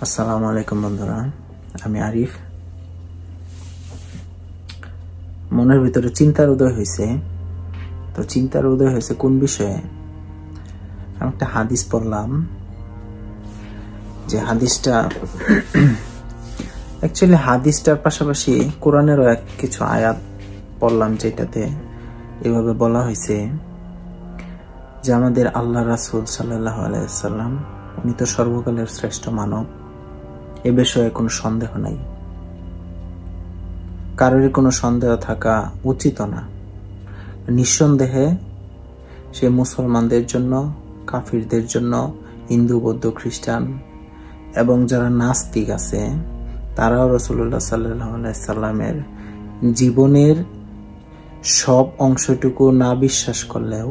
আসসালামু আলাইকুম বন্ধুরা, আমি আরিফ। মনের ভিতরে চিন্তার উদয় হয়েছে। তো চিন্তার উদয় হয়েছে কোন বিষয়ে? আমি একটা হাদিস পড়লাম, যে হাদিসটা অ্যাকচুয়ালি হাদিসটার পাশাপাশি কোরআনেরও কিছু আয়াত পড়লাম, যেটাতে এভাবে বলা হয়েছে যে আমাদের আল্লাহ রাসূল সাল্লাল্লাহু আলাইহি ওয়াসাল্লাম উনি তো সর্বকালের শ্রেষ্ঠ মানব, এ বিষয়ে কোনো সন্দেহ নাই, কারোরই কোনো সন্দেহ থাকা উচিত না। নিঃসন্দেহে সে মুসলমানদের জন্য, কাফিরদের জন্য, হিন্দু, বৌদ্ধ, খ্রিস্টান এবং যারা নাস্তিক আছে তারাও রাসূলুল্লাহ সাল্লাল্লাহু আলাইহি সাল্লামের জীবনের সব অংশটুকু না বিশ্বাস করলেও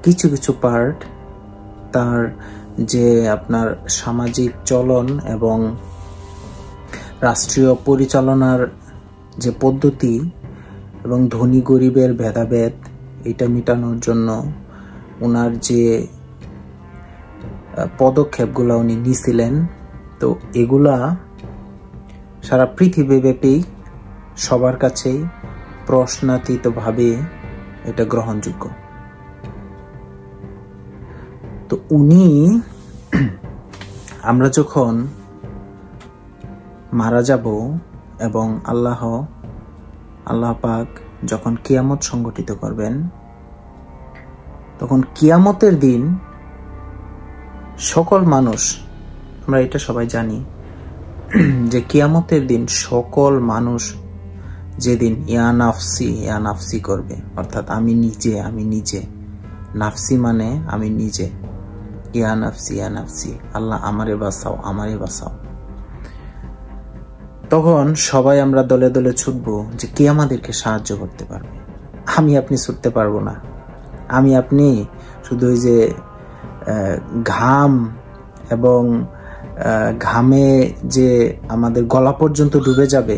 কিছু কিছু পার্ট, তার যে আপনার সামাজিক চলন এবং রাষ্ট্রীয় পরিচালনার যে পদ্ধতি এবং ধনী গরিবের ভেদাভেদ, এটা মেটানোর জন্য ওনার যে পদক্ষেপগুলো উনি নিয়েছিলেন, তো এগুলা সারা পৃথিবীব্যাপী সবার কাছেই প্রশ্নাতীতভাবে এটা গ্রহণযোগ্য। তো উনি, আমরা যখন মারা যাব এবং আল্লাহ পাক যখন কিয়ামত সংগঠিত করবেন, তখন কিয়ামতের দিন সকল মানুষ, আমরা এটা সবাই জানি যে কিয়ামতের দিন সকল মানুষ যেদিন ইয়া নাফসি করবে, অর্থাৎ আমি নিজে, নাফসি মানে আমি নিজে, ইয়া নাফসি, আল্লাহ আমারে বাঁচাও। তখন সবাই আমরা দলে দলে ছুটবো যে কে আমাদেরকে সাহায্য করতে পারবে। আমি আপনি ছুটতে পারবো না। আমি আপনি শুধু ওই যে ঘাম এবং ঘামে যে আমাদের গলা পর্যন্ত ডুবে যাবে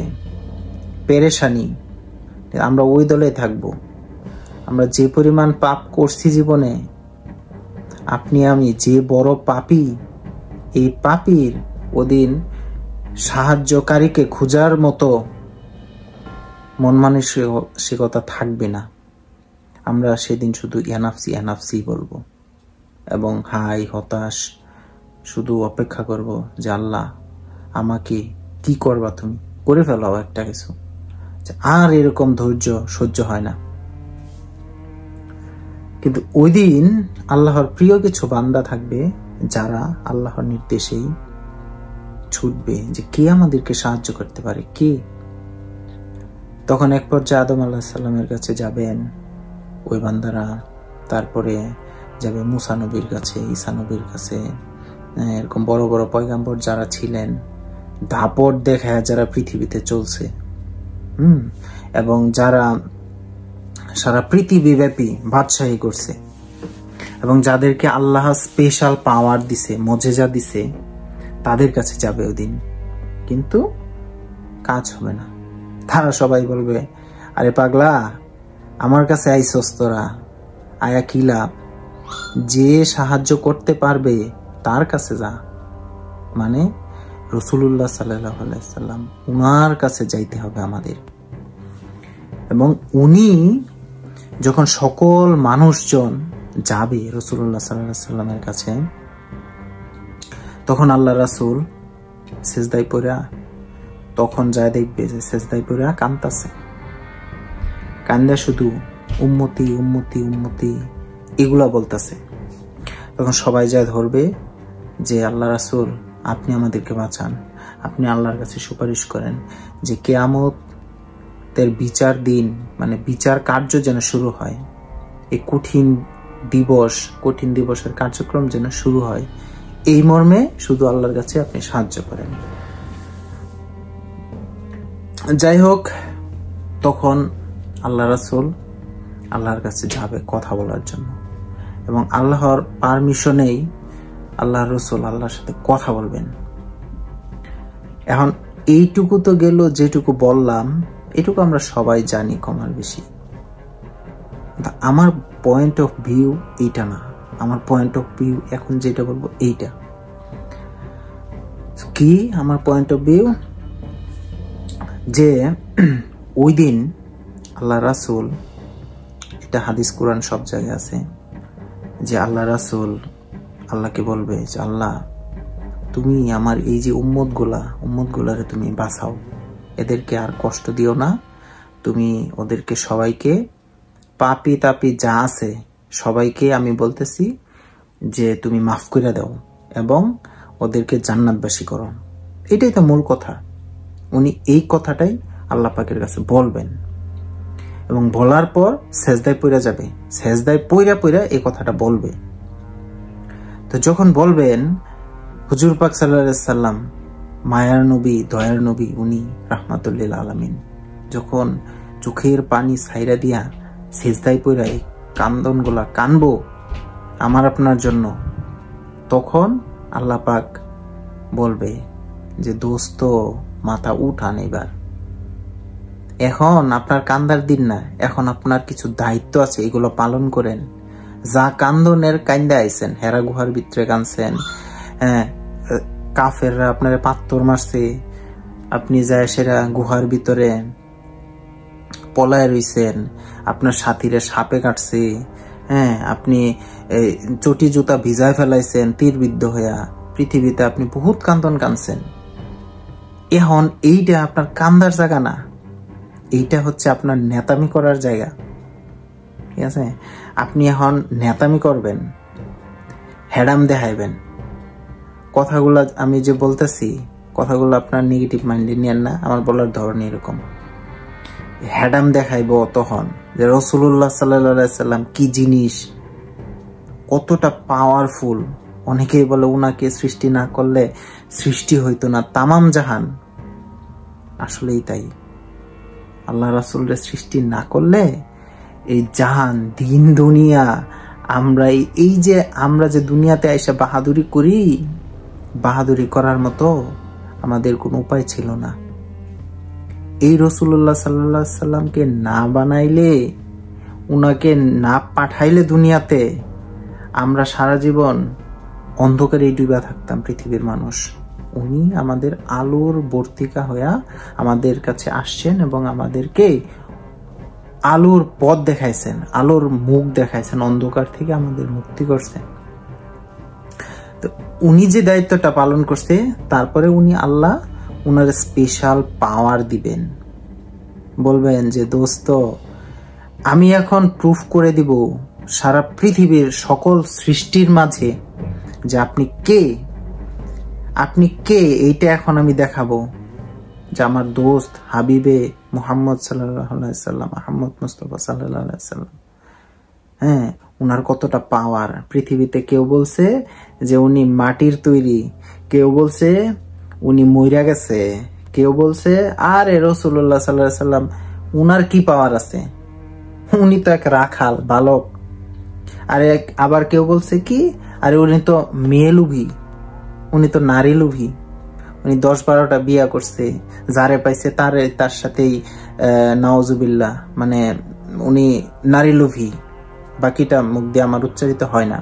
পেরেশানি, আমরা ওই দলে থাকবো। আমরা যে পরিমাণ পাপ করছি জীবনে, আপনি আমি যে বড় পাপী, এই পাপীর ওদিন সাহায্যকারীকে খোঁজার মতো মন মানসিকতা থাকবে না। আমরা সেদিন শুধু ইয়ানাফসি বলবো এবং হতাশ শুধু অপেক্ষা করব যে আল্লাহ আমাকে কি করবা, তুমি করে ফেলাও একটা কিছু, আর এরকম ধৈর্য সহ্য হয় না। কিন্তু ওই দিন আল্লাহর প্রিয় কিছু বান্দা থাকবে যারা আল্লাহর নির্দেশেই ছুটবে যে কে আমাদেরকে সাহায্য করতে পারে, কে। তখন এক পর্যায়ে আদম আলাইহিস সালামের কাছে যাবেন ওই বান্দারা, তারপরে যাবে মুসা নবীর কাছে, ঈসা নবীর কাছে, এরকম বড় বড় পয়গাম্বর যারা ছিলেন, দাপট দেখায় যারা পৃথিবীতে চলছে, এবং যারা সারা পৃথিবীব্যাপী বাদশাহী করছে এবং যাদেরকে আল্লাহ স্পেশাল পাওয়ার দিছে, মজেজা দিছে, তাদের কাছে যাবে ওই দিন। কিন্তু কাজ হবে না। তারা সবাই বলবে, আরে পাগলা, আমার কাছে আইসস তোরা, আয়া কি লাভ? যে সাহায্য করতে পারবে তার কাছে যা। মানে রাসূলুল্লাহ সাল্লাল্লাহু আলাইহি সাল্লাম, উনার কাছে যাইতে হবে আমাদের। এবং উনি যখন সকল মানুষজন যাবে রাসূলুল্লাহ সাল্লাল্লাহু আলাইহি সাল্লামের কাছে, তখন আল্লাহ রাসূল সিজদায় পড়া, তখন যায় দেখবে যে সিজদায় পড়া কাঁদতেছে, কান্দা শুধু উম্মতি উম্মতি উম্মতি এগুলা বলতেছে। তখন সবাই যায় ধরবে যে আল্লাহ রাসূল, আপনি আমাদেরকে বাঁচান, আপনি আল্লাহর কাছে সুপারিশ করেন যে কিয়ামতের বিচার দিন, মানে বিচার কার্য যেন শুরু হয়, এই কঠিন দিবসের কার্যক্রম যেন শুরু হয়, এই মর্মে শুধু আল্লাহর কাছে আপনি সাহায্য করেন। যাই হোক, তখন আল্লাহ রাসূল আল্লাহর কাছে যাবে কথা বলার জন্য, এবং আল্লাহর পারমিশনেই আল্লাহ রাসূল আল্লাহর সাথে কথা বলবেন। এখন এইটুকু তো গেল, যেটুকু বললাম এটুকু আমরা সবাই জানি কমার বেশি। আমার পয়েন্ট অফ ভিউ এইটা না, আমার পয়েন্ট অফ ভিউ এখন যেটা বলবো এইটা। কি আমার পয়েন্ট অফ ভিউ, যে ওই দিন আল্লাহ রাসূল, এটা হাদিস কোরআন সব জায়গায় আছে, যে আল্লাহ রাসূল আল্লাহকে বলবে যে আল্লাহ তুমি আমার এই যে উম্মতগুলারে তুমি বাঁচাও, এদেরকে আর কষ্ট দিও না, তুমি ওদেরকে সবাইকে পাপি তাপি যা আছে সবাইকে আমি বলতেছি যে তুমি মাফ করে দাও এবং ওদেরকে জান্নাতবাসী করো। এটাই তো মূল কথা। উনি এই কথাটাই আল্লাহ পাকের কাছে বলবেন এবং বলার পর সেজদায় পইরা যাবে, সেজদায় পইরা এই কথাটা বলবে। তো যখন বলবেন, হুজুর পাক সাল্লাল্লাহু আলাইহি সাল্লাম মায়ার নবী, দয়ার নবী, উনি রাহমাতুল লিল আলামিন, যখন চোখের পানি ছাইরা দিয়া সেজদায় পইরা এই কান্দনগুলা কানবো আমার আপনার জন্য, তখন আল্লাহ পাক বলবে যে দোস্ত মাথা উঠান, এবার এখন আপনার কান্দার দিন না, এখন আপনার কিছু দায়িত্ব আছে, এগুলো পালন করেন। যা কান্দনের কান্দা আইছেন, হেরা গুহার ভিতরে কানছেন, কাফেররা আপনার পাত্তর মারছে, আপনি যায় সেরা গুহার ভিতরে পলায় রইছেন, আপনার সাথীরে সাপে কাটছে, আপনি চটি জুতা ভিজায় ফেলাইছেন তীরবিদ্ধ হইয়া, পৃথিবীতে আপনি বহুত কান্দন কানছেন। এখন এইটা আপনার কান্দার জায়গা না, এইটা হচ্ছে আপনার নেতামি করার জায়গা। ঠিক আছে, আপনি এখন নেতামি করবেন, হেডাম দেখাইবেন। কথাগুলা আমি যে বলতেছি, কথাগুলো আপনার নেগেটিভ মাইন্ডে নিয়েন না, আমার বলার ধরন এরকম। হেডাম দেখাইব তখন যে রাসূলুল্লাহ সাল্লাল্লাহু আলাইহি সাল্লাম কি জিনিস, কতটা পাওয়ারফুল। অনেকেই বলে উনাকে সৃষ্টি না করলে সৃষ্টি হইতো না তামাম জাহান। আসলেই তাই, আল্লাহ রাসূলের সৃষ্টি না করলে এই জাহান, দিন দুনিয়া, আমরা যে দুনিয়াতে আইসা বাহাদুরি করি, বাহাদুরি করার মতো আমাদের কোনো উপায় ছিল না। এই রাসূলুল্লাহ সাল্লাল্লাহু আলাইহি সাল্লামকে না বানাইলে, উনাকে না পাঠাইলে দুনিয়াতে, আমরা সারা জীবন অন্ধকারে ডুবা থাকতাম পৃথিবীর মানুষ। উনি আমাদের আলোর বর্তিকা হইয়া আমাদের কাছে আসছেন এবং আমাদেরকে আলোর পথ দেখাইছেন, আলোর মুখ দেখাইছেন, অন্ধকার থেকে আমাদের মুক্তি করছেন। তো উনি যে দায়িত্বটা পালন করছে, তারপরে উনি আল্লাহ উনার স্পেশাল পাওয়ার দিবেন, বলবেন যে দোস্ত আমি এখন প্রুফ করে দিব সারা পৃথিবীর সকল সৃষ্টির মাঝে যে আপনি কে, এইটা এখন আমি দেখাবো, যে আমার দোস্ত হাবিবে মুহাম্মদ সাল্লাল্লাহু আলাইহি সাল্লাম, মুহাম্মদ মুস্তাফা সাল্লাল্লাহু আলাইহি সাল্লাম, উনার কতটা পাওয়ার। পৃথিবীতে কেউ বলছে যে উনি মাটির তৈরি, কেউ বলছে উনি মইরা গেছে, কেউ বলছে আরে রাসূলুল্লাহ সাল্লাল্লাহু আলাইহি সাল্লাম উনার কি পাওয়ার আছে, উনি তো এক রাখাল বালক। আবার কেউ বলছে কি, আরে উনি তো মেয়ে লুভি, উনি তো নারী লুভি, উনি 10-12টা বিয়া করছে, যারে পাইছে তার সাথেই নাউজুবিল্লাহ, মানে উনি নারী লুভি, বাকিটা মুখ দিয়ে আমার উচ্চারিত হয় না।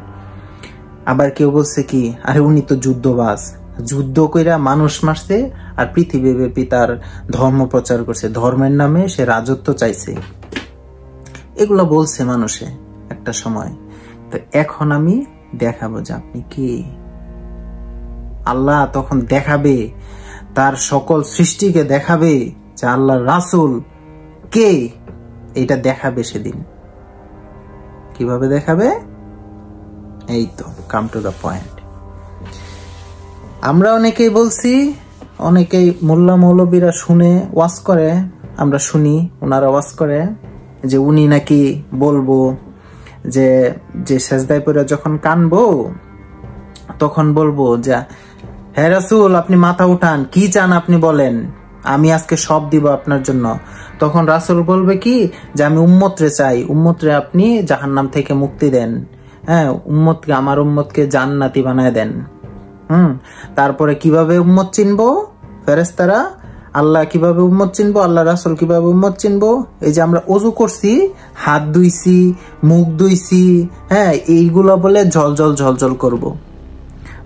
আবার কেউ বলছে কি, আরে উনি তো যুদ্ধবাজ, যুদ্ধ কইরা মানুষ মারছে আর পৃথিবীব্যাপী তার ধর্ম প্রচার করছে, ধর্মের নামে সে রাজত্ব চাইছে। এগুলো বলছে মানুষে একটা সময়। তো এখন আমি দেখাবো যে আপনি কি। আল্লাহ তখন দেখাবে, তার সকল সৃষ্টিকে দেখাবে যে আল্লাহ রাসূল কে, এটা দেখাবে সেদিন। কিভাবে দেখাবে? এই তো, কাম টু দ্য পয়েন্ট। আমরা অনেকেই বলছি, অনেকেই মোল্লা মৌলবীরা শুনে ওয়াজ করে, আমরা শুনি ওনারা ওয়াজ করে যে উনি নাকি বলবো যে সেজদায় পড়ে যখন কানবো তখন বলবো যে হে রাসূল আপনি মাথা উঠান, কি চান আপনি বলেন, আমি আজকে সব দিব আপনার জন্য। তখন রাসূল বলবে কি যে আমি উম্মতরে চাই, উম্মতরে আপনি জাহান্নাম থেকে মুক্তি দেন, উম্মতকে, আমার উম্মতকে জান্নাতি বানায় দেন। তারপরে কিভাবে উম্মত চিনবো ফেরেশতারা, আল্লাহ কিভাবে উম্মত চিনবো, আল্লাহ রাসূল কিভাবে উম্মত চিনবো? এই যে আমরা ওযু করছি, হাত ধুইছি, মুখ ধুইছি, এইগুলো বলে ঝলঝল করব।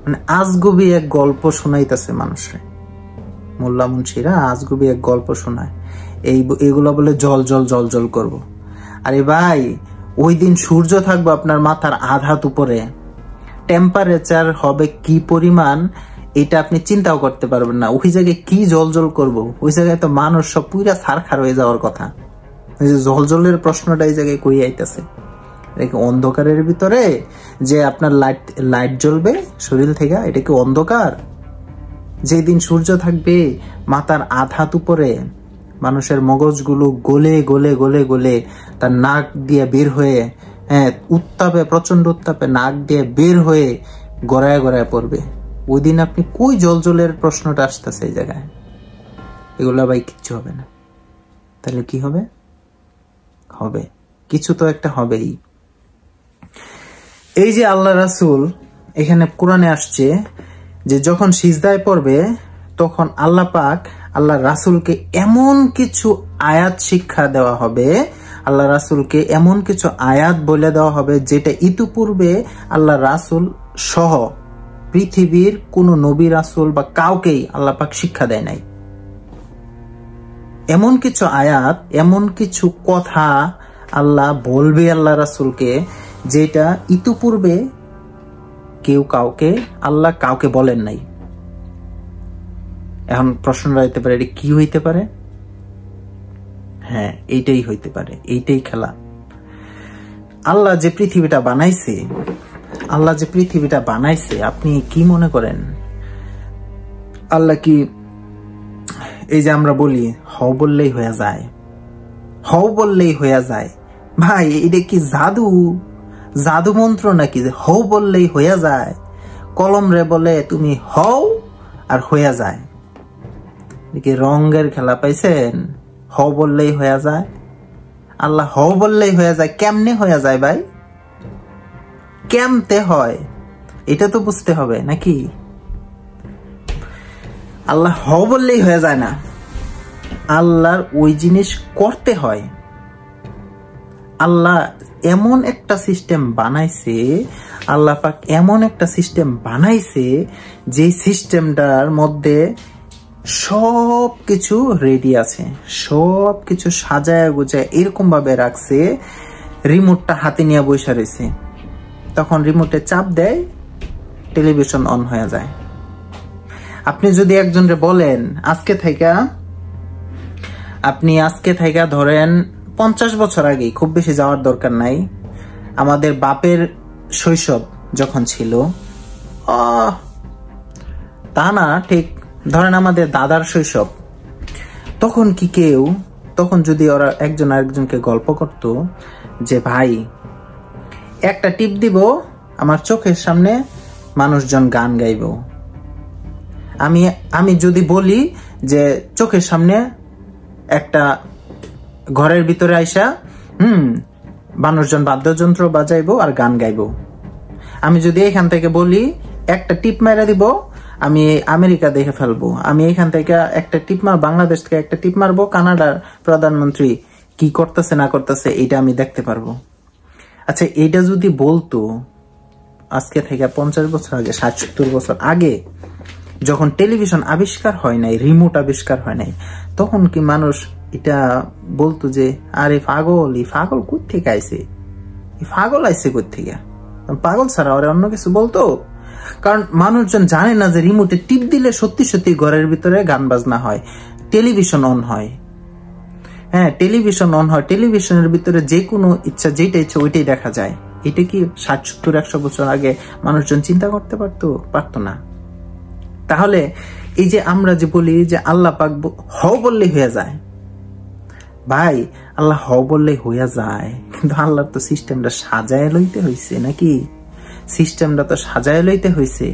মানে আজগুবি এক গল্প শোনাইতেছে মানুষে, মোল্লা মুন্সিরা আজগুবি এক গল্প শোনায়, এইগুলো বলে জল জল জল জল করব। আরে ভাই, ওই দিন সূর্য থাকবে আপনার মাথার আধ হাত উপরে, টেম্পারেচার হবে কি পরিমাণ এটা আপনি চিন্তাও করতে পারবেন না। ওই জায়গায় কি জল জল করবো? ওই জায়গায় তো মানুষ সব পুরা ছারখার হয়ে যাওয়ার কথা। জল জলের প্রশ্নটা এই জায়গায় কই আইতেছে? অন্ধকারের ভিতরে যে আপনার লাইট জ্বলবে শরীর থেকে, এটা কি অন্ধকার? যেদিন সূর্য থাকবে মাথার আধ হাত উপরে, মানুষের মগজগুলো গলে গলে গলে গলে তার নাক দিয়ে বের হয়ে, উত্তাপে, প্রচন্ড উত্তাপে নাক দিয়ে বের হয়ে গড়ায় গড়ায় পড়বে। ওই দিন আপনি কই জল জলের প্রশ্নটা আসতেছে এই জায়গায়? এগুলা ভাই কিচ্ছু হবে না। তাহলে কি হবে? হবে কিছু তো একটা হবেই। এই যে আল্লাহ রাসূল এখানে কোরআনে আসছে যে যখন সিজদায় পড়বে তখন আল্লাহ পাক আল্লাহ রাসূলকে এমন কিছু আয়াত শিক্ষা দেওয়া হবে, আল্লাহ রাসূলকে এমন কিছু আয়াত বলে দেওয়া হবে যেটা ইতিপূর্বে আল্লাহ রাসূল সহ পৃথিবীর কোন নবী রাসূল বা কাউকেই আল্লাহ পাক শিক্ষা দেয় নাই। এমন কিছু আয়াত, এমন কিছু কথা আল্লাহ বলবে আল্লাহ রাসূলকে যেটা ইতিপূর্বে কেউ কাউকে, আল্লাহ কাউকে বলেন নাই। এখন প্রশ্নটা হইতে পারে, এটা কি হইতে পারে? হ্যাঁ, এইটাই হইতে পারে, এইটাই খেলা। আল্লাহ যে পৃথিবীটা বানাইছে, আল্লাহ যে পৃথিবীটা বানাইছে, আপনি কি মনে করেন আল্লাহ কি এই যে আমরা বলি হও বললেই হয়ে যায়, হও বললেই হয়ে যায়? ভাই, এটা কি জাদু, জাদু মন্ত্র নাকি যে হও বললেই হয়ে যায়? কলম রে বলে তুমি হও আর হয়ে যায়। কি রঙের খেলা পাইছেন? হও বললেই হয়ে যায়? আল্লাহ হও বললেই হয়ে যায়, কেমনে হয়ে যায় ভাই? কেমতে হয় এটা তো বুঝতে হবে নাকি? আল্লাহ হও বললেই হয়ে যায় না, আল্লাহর ওই জিনিস করতে হয়। আল্লাহ এমন একটা সিস্টেম বানাইছে, আল্লাহ পাক এমন একটা সিস্টেম বানাইছে যে সিস্টেমটার মধ্যে সব কিছু রেডি আছে, সব কিছু সাজায় গুজায় এরকম ভাবে রাখছে। রিমোটটা হাতে নিয়ে বসে রয়েছে, তখন রিমোটে চাপ দেয়, টেলিভিশন অন হয়ে যায়। আপনি যদি একজনকে বলেন আজকে থেকে ধরেন 50 বছর আগে, খুব বেশি যাওয়ার দরকার নাই, আমাদের বাপের শৈশব যখন ছিল, তা না ঠিক, ধরেন আমাদের দাদার শৈশব, তখন কি কেউ, তখন যদি ওরা একজন আরেকজনকে গল্প করত যে ভাই একটা টিপ দিব, আমার চোখের সামনে মানুষজন গান গাইব, আমি যদি বলি যে চোখের সামনে একটা ঘরের ভিতরে আইসা মানুষজন বাদ্যযন্ত্র বাজাইবো আর গান গাইবো, আমি যদি এখান থেকে বলি একটা টিপ মারা দিব, আমি আমেরিকা দেখে ফেলবো, আমি এখান থেকে একটা টিপ বাংলাদেশ থেকে একটা টিপ মারবো, কানাডার প্রধানমন্ত্রী কি করতেছে না করতেছে এটা আমি দেখতে পারবো। আচ্ছা, এইটা যদি বলতো আজকে থেকে 50 বছর আগে, 60-70 বছর আগে, যখন টেলিভিশন আবিষ্কার হয় নাই, রিমোট আবিষ্কার হয় নাই, তখন কি মানুষ এটা বলতো যে আরে পাগল, এই পাগল কই থেকে আইছে, এই পাগল আইছে কই থেকে? পাগল ছাড়া ওরা অন্য কিছু বলতো? কারণ মানুষজন জানে না যে রিমোটে টিপ দিলে সত্যি সত্যি ঘরের ভিতরে গান বাজনা হয়, টেলিভিশন অন হয়। হ্যাঁ, টেলিভিশন অন হয়, টেলিভিশনের ভিতরে যে কোনো ইচ্ছা, যেটা ইচ্ছা ওইটাই দেখা যায়। এটা কি 60-70-100 বছর আগে মানুষজন চিন্তা করতে পারতো না? তাহলে এই যে আমরা যে বলি যে আল্লাহ পাক হও বললেই হয়ে যায়, ভাই আল্লাহ হও বললেই হয়ে যায়, কিন্তু আল্লাহর তো সিস্টেমটা সাজায় লইতে হয়েছে নাকি? সিস্টেমটা তো সাজায় লইতে হয়েছে,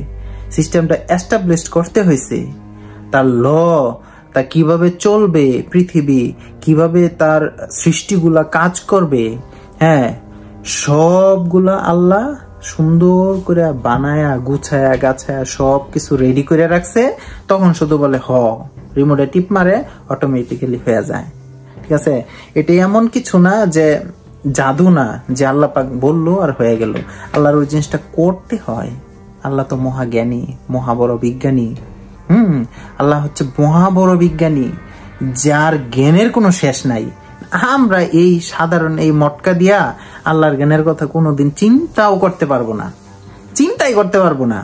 সিস্টেমটা এস্টাবলিশ করতে হয়েছে, তার ল, তা কিভাবে চলবে পৃথিবী, কিভাবে তার সৃষ্টিগুলা কাজ করবে, হ্যাঁ, সবগুলা আল্লাহ সুন্দর করে বানায়া গুছায়া গাছায়া সবকিছু রেডি করে রাখছে। তখন শুধু বলে হ, রিমোটে টিপ মারে, অটোমেটিক্যালি হয়ে যায়। ঠিক আছে, এটা এমন কিছু না যে জাদু না যে আল্লাহ পাক বললো আর হয়ে গেল। আল্লাহর ওই জিনিসটা করতে হয়, আল্লাহ তো মহাজ্ঞানী, মহা বড় বিজ্ঞানী। আল্লাহ হচ্ছে মহা বড় বিজ্ঞানী, যার জ্ঞানের কোনো শেষ নাই। আমরা এই সাধারণ এই মটকা দিয়া আল্লাহর জ্ঞানের কথা কোনোদিন চিন্তাও করতে পারবো না, চিন্তাই করতে পারবো না।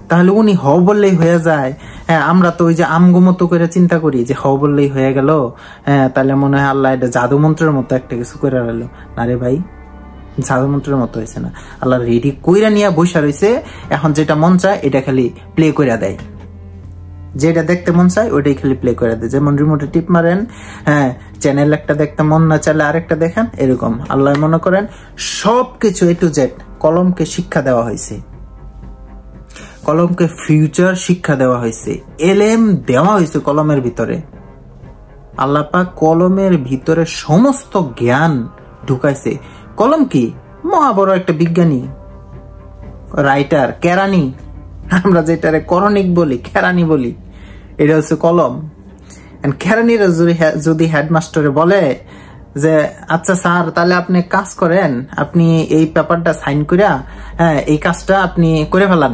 তাহলে উনি হও বললেই হয়ে যায়। হ্যাঁ, আমরা তো ওই যে আমগো মতো করে চিন্তা করি যে হও বললেই হয়ে গেল। হ্যাঁ, তাহলে মনে হয় আল্লাহ এটা জাদু মন্ত্রের মতো একটা কিছু করে রইল। না রে ভাই, জাদু মন্ত্রের মতো হয়েছে না। আল্লাহ রেডি কইরা নিয়ে বসা রয়েছে, এখন যেটা মন চায় এটা খালি প্লে করে দেয়, যেটা দেখতে মন চায় ওইটাই খালি প্লে করে দেয়। যেমন রিমোটে টিপ মারেন, হ্যাঁ, চ্যানেল একটা দেখতে মন না চাইলে আরেকটা দেখেন, এরকম আল্লাহ মনে করেন সবকিছু এ টু জেড কলমকে শিক্ষা দেওয়া হয়েছে, কলমকে ফিউচার শিক্ষা দেওয়া হয়েছে, এলেম দেওয়া হয়েছে কলমের ভিতরে। আল্লাহ পাক কলমের ভিতরে সমস্ত জ্ঞান ঢুকাইছে। কলম কি মহা বড় একটা বিজ্ঞানী, রাইটার, কেরানি, আমরা যেটারে করণিক বলি, কেরানি বলি, এটা হচ্ছে কলম। কেরানিরা যদি হেডমাস্টারে বলে যে আচ্ছা স্যার, তাহলে আপনি কাজ করেন, আপনি এই পেপারটা সাইন করিয়া, হ্যাঁ, এই কাজটা আপনি করে ফেলান,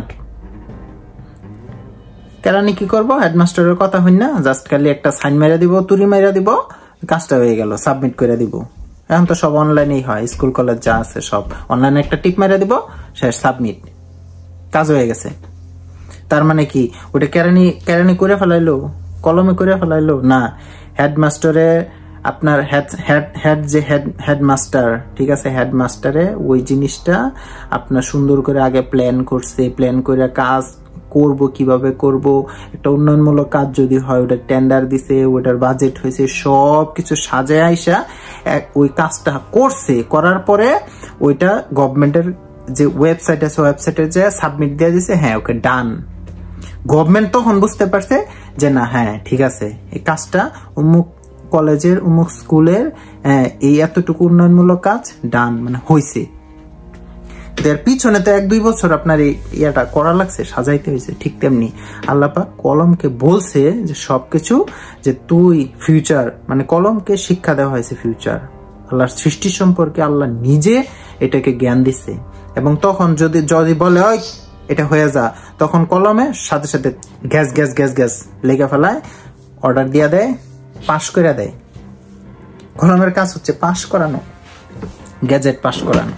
কেরানি কি করবো? হেডমাস্টারের কথা হই না, জাস্ট খালি একটা সাইন মেরা দিব, তুরি মেরা দিব, কাজটা হয়ে গেল, সাবমিট করে দিব। এখন তো সব অনলাইনেই হয়, স্কুল কলেজ যা আছে সব অনলাইনে, একটা টিপ মেরা দিব, শেষ, সাবমিট, কাজ হয়ে গেছে। তার মানে কি ওটা কেরানি করে ফেলাইলো, কলমে করে ফেলাইলো? না, হেডমাস্টারে আপনার হেডমাস্টার, ঠিক আছে, হেডমাস্টারে ওই জিনিসটা আপনার সুন্দর করে আগে প্ল্যান করছে, প্ল্যান করে কাজ করব, কিভাবে করব, একটা উন্নয়নমূলক কাজ যদি হয় ওটা টেন্ডার দিছে, ওটার বাজেট হয়েছে, সবকিছু সাজায় আইসা ওই কাজটা করছে, করার পরে ওইটা গভর্নমেন্টের যে ওয়েবসাইট আছে ওয়েবসাইটে যে সাবমিট দিয়ে দিছে, হ্যাঁ ওকে ডান। গভর্নমেন্ট তখন বুঝতে পারছে যে না, হ্যাঁ ঠিক আছে, এই কাজটা অমুক কলেজের অমুক স্কুলের এই এতটুকু উন্নয়নমূলক কাজ ডান, মানে হয়েছে। এর পিছনে তো 1-2 বছর আপনার ইয়াটা করা লাগছে, সাজাইতে হয়েছে। ঠিক তেমনি আল্লাহ পাক কলমকে বলছে যে সবকিছু, যে তুই ফিউচার, মানে কলমকে শিক্ষা দেওয়া হয়েছে ফিউচার, আল্লাহর সৃষ্টি সম্পর্কে আল্লাহ নিজে এটাকে জ্ঞান দিচ্ছে। এবং তখন যদি বলে ওই এটা হয়ে যা, তখন কলমে সাথে সাথে গ্যাস গ্যাস গ্যাস গ্যাস লেগে ফেলায়, অর্ডার দিয়া দেয়, পাস করে দেয়। কলমের কাজ হচ্ছে পাস করানো, গ্যাজেট পাস করানো,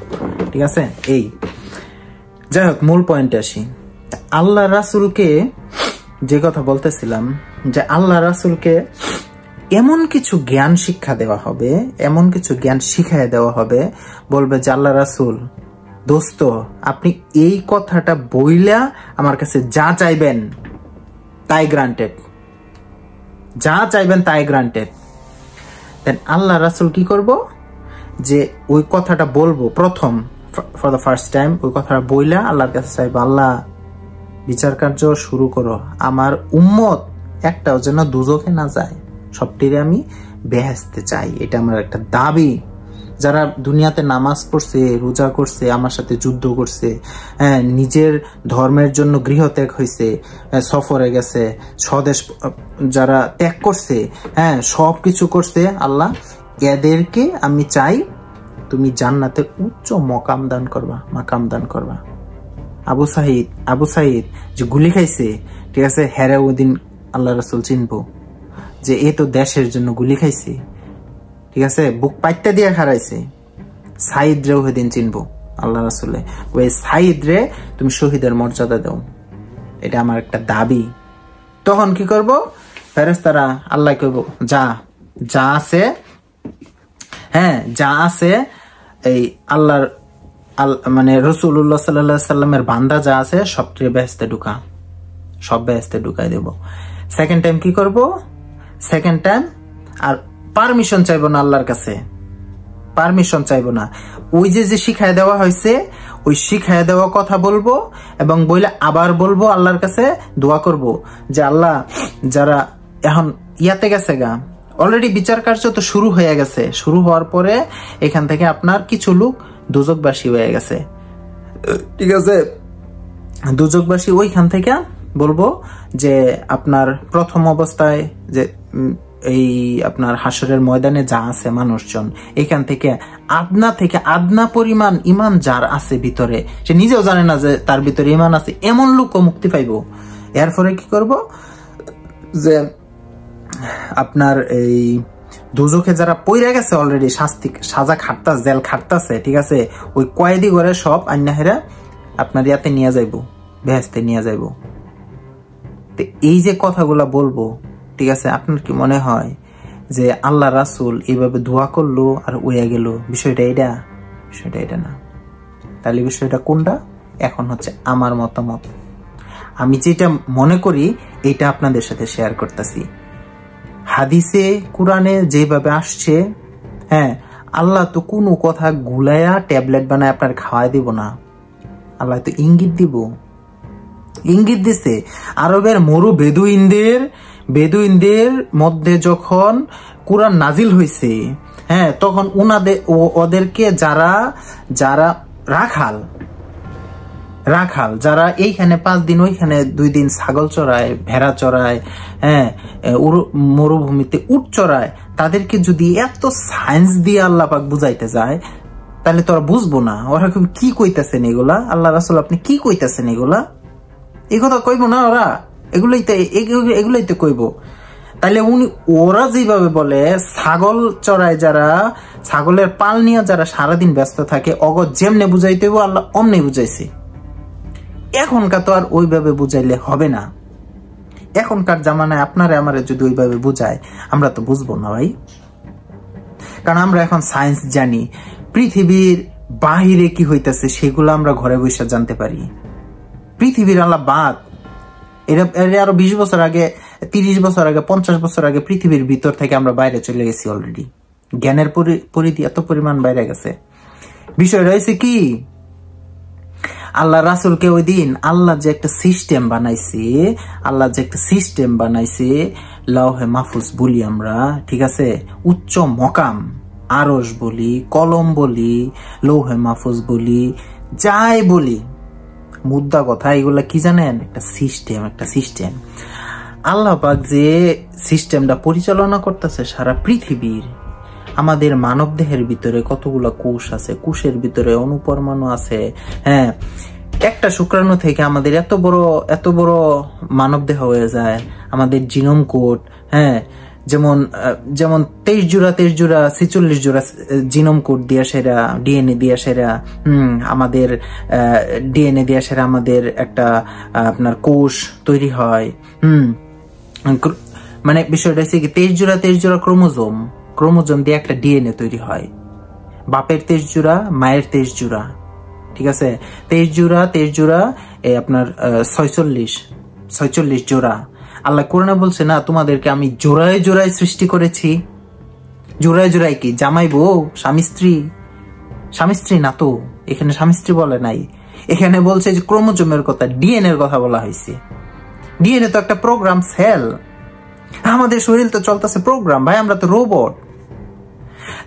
ঠিক আছে। এই যাই হোক, মূল পয়েন্টে আসি। আল্লাহ রাসূলকে যে কথা বলতেছিলাম, যে আল্লাহ রাসূলকে এমন কিছু জ্ঞান শিক্ষা দেওয়া হবে, এমন কিছু জ্ঞান শিখাই দেওয়া হবে, বলবে যে আল্লাহ রাসূল দোস্ত, আপনি এই কথাটা বইলা আমার কাছে যা চাইবেন তাই গ্রান্টেড, যা চাইবেন তাই গ্রান্টেড। দেন আল্লাহ রাসূল কি করব, যে ওই কথাটা বলবো প্রথম, ফর দ্য ফার্স্ট টাইম ওই কথাটা বইলা আল্লাহর কাছে চাইবো, আল্লাহ বিচার কার্য শুরু করো, আমার উম্মত একটাও যেন দুজখে না যায়, সবটিরে আমি বেহেশতে চাই, এটা আমার একটা দাবি। যারা দুনিয়াতে নামাজ পড়ছে, রোজা করছে, আমার সাথে যুদ্ধ করছে, নিজের ধর্মের জন্য গৃহত্যাগ হয়েছে, সফরে গেছে, স্বদেশ যারা ত্যাগ করছে, হ্যাঁ সবকিছু করছে, আল্লাহ এদেরকে আমি চাই তুমি জান্নাতের উচ্চ মাকাম দান করবা। আবু সাইদ যে গুলি খাইছে, ঠিক আছে, হেরে ওদিন আল্লাহ রাসূল চিনবো যে এ তো দেশের জন্য গুলি খাইছে, ঠিক আছে, বুক পাইতে দিয়ে হারাইছে। সাইদ রেও সেদিন চিনবো আল্লাহ রাসূলে, ওই সাইদ রে তুমি শহীদের মর্যাদা দাও, এটা আমার একটা দাবি। তখন কি করব, ফেরেশতারা আল্লাহ কইব যা আছে, হ্যাঁ যা আছে এই আল্লাহর মানে রাসূলুল্লাহ সাল্লাল্লাহু আলাইহি সাল্লামের বান্দা যা আছে সবটিরে বেহেশতে ঢুকা, সব বেহেশতে ঢুকাই দেব। সেকেন্ড টাইম কি করব, সেকেন্ড টাইম আর পারমিশন চাইবো না আল্লাহর কাছে, পারমিশন চাইবো না, ওই যে শিখায় দেওয়া হয়েছে ওই শিখায় দেওয়া কথা বলবো, এবং বইলে আবার বলবো আল্লাহর কাছে দোয়া করব যে আল্লাহ যারা এখন ইয়াতে গেছে গা, অলরেডি বিচার কার্য তো শুরু হয়ে গেছে, শুরু হওয়ার পরে এখান থেকে আপনার কিছু লোক দুজকবাসী হয়ে গেছে, ঠিক আছে, দুজকবাসী ওইখান থেকে বলবো যে আপনার প্রথম অবস্থায় যে এই আপনার হাসরের ময়দানে যা আছে মানুষজন, এখান থেকে আদনা পরিমাণ ইমান যার আছে ভিতরে, সে নিজেও জানে না যে তার ভিতরে ইমান আছে, এমন লোকও মুক্তি পাইব। এরপরে কি করব, যে আপনার এই দুজখে যারা পইরা গেছে অলরেডি, সাজা খাটতাছে, জেল খাটতাছে, ঠিক আছে, ওই কয়েদি করে সব আন্নাহেরা আপনার ইয়াতে নিয়ে যাইব, বেহেশতে নিয়ে যাইব। তো এই যে কথাগুলা বলবো, ঠিক আছে, আপনার কি মনে হয় যে আল্লাহ রাসূল এইভাবে দোয়া করলো আর ওয়া গেল? বিষয়টা এটা না। তাহলে বিষয়টা কোনটা? এখন হচ্ছে আমার মতামত, আমি যেটা মনে করি এটা আপনাদের সাথে শেয়ার করতেছি। হাদিসে কোরআনে যেভাবে আসছে, হ্যাঁ, আল্লাহ তো কোনো কথা গুলায়া ট্যাবলেট বানায় আপনার খাওয়াই দিব না। আল্লাহ তো ইঙ্গিত দিছে। আরবের মরু বেদুইনদের মধ্যে যখন কোরআন নাজিল হয়েছে, হ্যাঁ, তখন ওদেরকে যারা রাখাল যারা এইখানে 5 দিন, ওইখানে 2 দিন ছাগল চড়ায়, ভেড়া চড়ায়, হ্যাঁ, মরুভূমিতে উট চড়ায়, তাদেরকে যদি এত সায়েন্স দিয়ে আল্লাহ পাক বুঝাইতে যায়, তাহলে তোরা বুঝবো না ওরা কি কইতেছেন এগুলা। আল্লাহ রাসূল আপনি কি কইতেছেন এগুলা? এই কথা কইব না ওরা? এগুলাই তো কইব। তাহলে ওরা যেভাবে বলে, ছাগল চড়ায় যারা, ছাগলের পাল নিয়ে যারা সারাদিন ব্যস্ত থাকে, অগর যেমনে বুঝাইতে হইব আল্লাহ অমনে বুঝাইছে। এখনকার তো আর ওইভাবে বুঝাইলে হবে না। এখনকার জামানায় আপনারা আমারে যদি ওইভাবে বুঝায়, আমরা তো বুঝবো না ভাই। কারণ আমরা এখন সায়েন্স জানি, পৃথিবীর বাহিরে কি হইতেছে সেগুলো আমরা ঘরে বসে জানতে পারি। পৃথিবীর আল্লাহ বাদ, এটা আরো 20 বছর আগে, 30 বছর আগে, 50 বছর আগে পৃথিবীর ভিতর থেকে আমরা বাইরে চলে গেছি অলরেডি। জ্ঞানের পরিধি এত পরিমাণ বাইরে গেছে। বিষয় রয়েছে কি, আল্লাহ রাসূলকে ওই দিন আল্লাহ যে একটা সিস্টেম বানাইছে, লাউহে মাহফুজ বলি আমরা, ঠিক আছে, উচ্চ মকাম, আরশ বলি, কলম বলি, লৌহে মাহফুজ বলি, যাই বলি, মুদ্রা কথা, এগুলা কি জানেন? একটা সিস্টেম। আল্লাহ পাক যে সিস্টেমটা পরিচালনা করতেছে সারা পৃথিবীর, আমাদের মানব দেহের ভিতরে কতগুলা কোষ আছে, কোষের ভিতরে অনুপরমাণু আছে, হ্যাঁ, একটা শুক্রাণু থেকে আমাদের এত বড় মানব দেহ হয়ে যায়। আমাদের জিনোম কোড, হ্যাঁ, যেমন 23 জোড়া 46 জোড়া জিনোম কোড দিয়ে সেরা, ডিএনএ দিয়ে সেরা, আমাদের ডিএনএ দিয়ে সেরা আমাদের একটা আপনার কোষ তৈরি হয়। মানে বিষয়টা হচ্ছে কি, 23 জোড়া ক্রোমোজোম দিয়ে একটা ডিএনএ তৈরি হয়। বাপের 23 জোড়া, মায়ের 23 জোড়া, ঠিক আছে, 23 জোড়া আপনার 46 জোড়া। আল্লাহ কোরআনে বলছে না, তোমাদেরকে আমি জোড়ায় সৃষ্টি করেছি। জোড়ায় কি জামাই বউ, স্বামী স্ত্রী না তো, এখানে স্বামী স্ত্রী বলে নাই, এখানে বলছে যে ক্রোমোজোমের কথা, ডিএনএ এর কথা বলা হয়েছে। ডিএনএ তো একটা প্রোগ্রাম সেল, আমাদের শরীর তো চলতেছে প্রোগ্রাম ভাই, আমরা তো রোবট।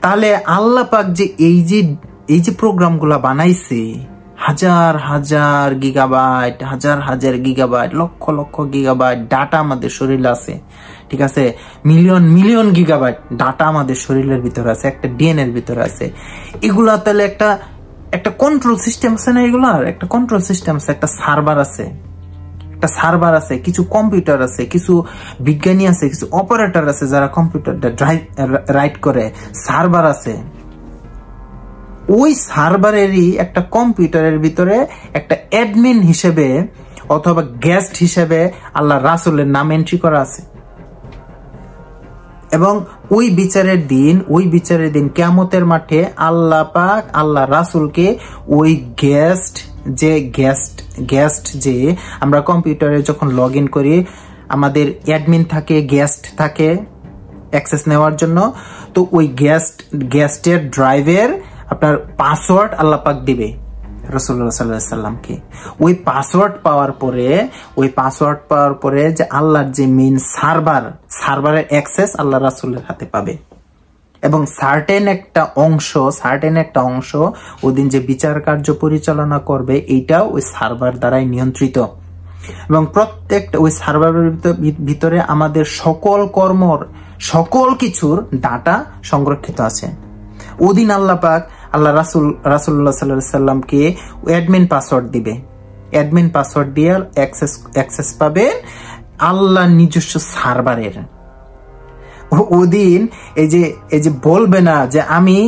তাহলে আল্লাহ পাক যে এই যে প্রোগ্রাম গুলা বানাইছে, হাজার গিগাবাইট, লক্ষ গিগাবাইট ডাটা আমাদের শরীরে আছে, ঠিক আছে, মিলিয়ন গিগাবাইট ডাটা আমাদের শরীরের ভিতরে আছে, একটা ডিএনএ এর ভিতরে আছে। এগুলা তাহলে একটা কন্ট্রোল সিস্টেম আছে না, এগুলার একটা কন্ট্রোল সিস্টেম আছে, একটা সার্ভার আছে, কিছু কম্পিউটার আছে, কিছু বিজ্ঞানী আছে, কিছু অপারেটর আছে যারা কম্পিউটারটা রাইট করে, সার্ভার আছে। ওই সার্ভারেরই একটা কম্পিউটারের ভিতরে একটা অ্যাডমিন হিসেবে অথবা গেস্ট হিসেবে আল্লাহ রাসূলের নাম এন্ট্রি করা আছে। এবং ওই বিচারের দিন কিয়ামতের মাঠে আল্লাহ পাক আল্লাহ রাসূলকে ওই গেস্ট যে আমরা কম্পিউটারে যখন লগ ইন করি, আমাদের অ্যাডমিন থাকে, গেস্ট থাকে অ্যাক্সেস নেওয়ার জন্য, তো ওই গেস্টের ড্রাইভের আপনার পাসওয়ার্ড আল্লাহ পাক দিবে রাসূলুল্লাহ সাল্লাল্লাহু আলাইহি সাল্লামকে। ওই পাসওয়ার্ড পাওয়ার পরে যে আল্লাহর যে মেইন সার্ভারের অ্যাক্সেস আল্লাহ রাসূলের হাতে পাবে। এবং সার্টেন একটা অংশ ওদিন যে বিচার কার্য পরিচালনা করবে, এইটাও ওই সার্ভার দ্বারাই নিয়ন্ত্রিত। এবং প্রত্যেকটা ওই সার্ভারের ভিতরে আমাদের সকল কিছুর ডাটা সংরক্ষিত আছে। ওদিন আল্লাহ পাক আল্লাহ রাসূলুল্লাহ সাল্লাল্লাহু আলাইহি সাল্লামকে অ্যাডমিন পাসওয়ার্ড দিবে। অ্যাডমিন পাসওয়ার্ড দিয়ে অ্যাক্সেস পাবে আল্লাহ নিজস্ব সার্ভারের। ওদিন এই যে বলবে না যে আমি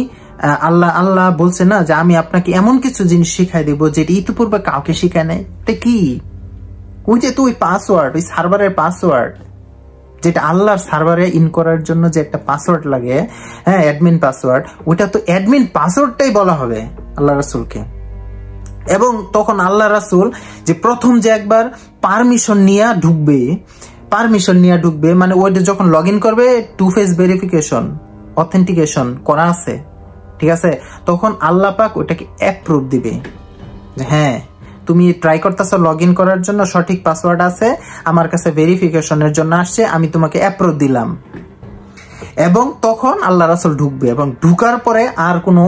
আল্লাহ বলছে না যে আমি আপনাকে এমন কিছু জিনিস শিখাই দেবো যেটা ইতিপূর্বে কাউকে শিখায় নাই। তা কি? ওই যে তুই পাসওয়ার্ড, ওই সার্ভারের পাসওয়ার্ড, যেটা আল্লাহর সার্ভারে ইন করার জন্য যে একটা পাসওয়ার্ড লাগে, হ্যাঁ, অ্যাডমিন পাসওয়ার্ড, ওইটা তো অ্যাডমিন পাসওয়ার্ডটাই বলা হবে আল্লাহ রাসূলকে। এবং তখন আল্লাহ রাসূল যে প্রথম যে একবার পারমিশন নিয়ে ঢুকবে, মানে ওইটা যখন লগ ইন করবে, 2 ফেজ ভেরিফিকেশন, অথেন্টিকেশন করা আছে, ঠিক আছে, তখন আল্লাহ পাক ওইটাকে অ্যাপ্রুভ দিবে যে হ্যাঁ তুমি ট্রাই করতেছো লগ ইন করার জন্য, সঠিক পাসওয়ার্ড আছে, আমার কাছে ভেরিফিকেশনের জন্য আসছে, আমি তোমাকে অ্যাপ্রুভ দিলাম। এবং তখন আল্লাহ রাসূল ঢুকবে, এবং ঢুকার পরে আর কোনো